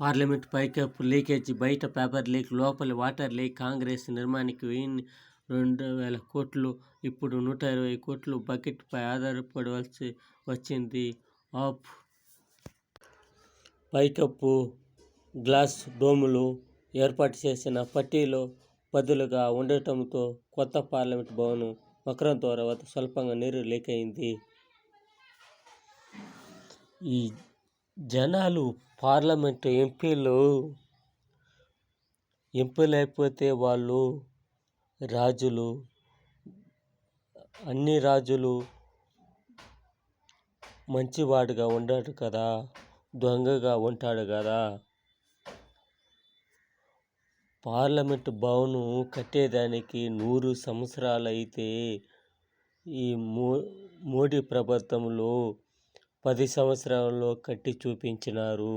Parliament పైకప్పు leakage, బయట paper leak, లోపలి వాటర్ లీక్, కాంగ్రెస్ నిర్మాణానికి 2,000 కోట్లు, ఇప్పుడు 120 కోట్లు బకెట్పై ఆధారపడవలసి వచ్చింది. ఆప్ పైకప్పు, గ్లాస్ డోములు ఏర్పాటు చేసిన పట్టీలో పదులుగా ఉండటంతో కొత్త పార్లమెంట్ భవన్ మకరం ద్వారా స్వల్పంగా నీరు లీక్ అయింది. ఈ జనాలు పార్లమెంటు ఎంపీలైపోతే వాళ్ళు రాజులు, అన్ని రాజులు మంచివాడుగా ఉండడు కదా, దొంగగా ఉంటాడు కదా. పార్లమెంటు భవనం కట్టేదానికి 100 సంవత్సరాలు అయితే ఈ మోడీ ప్రభుత్వంలో 10 సంవత్సరాల్లో కట్టి చూపించినారు.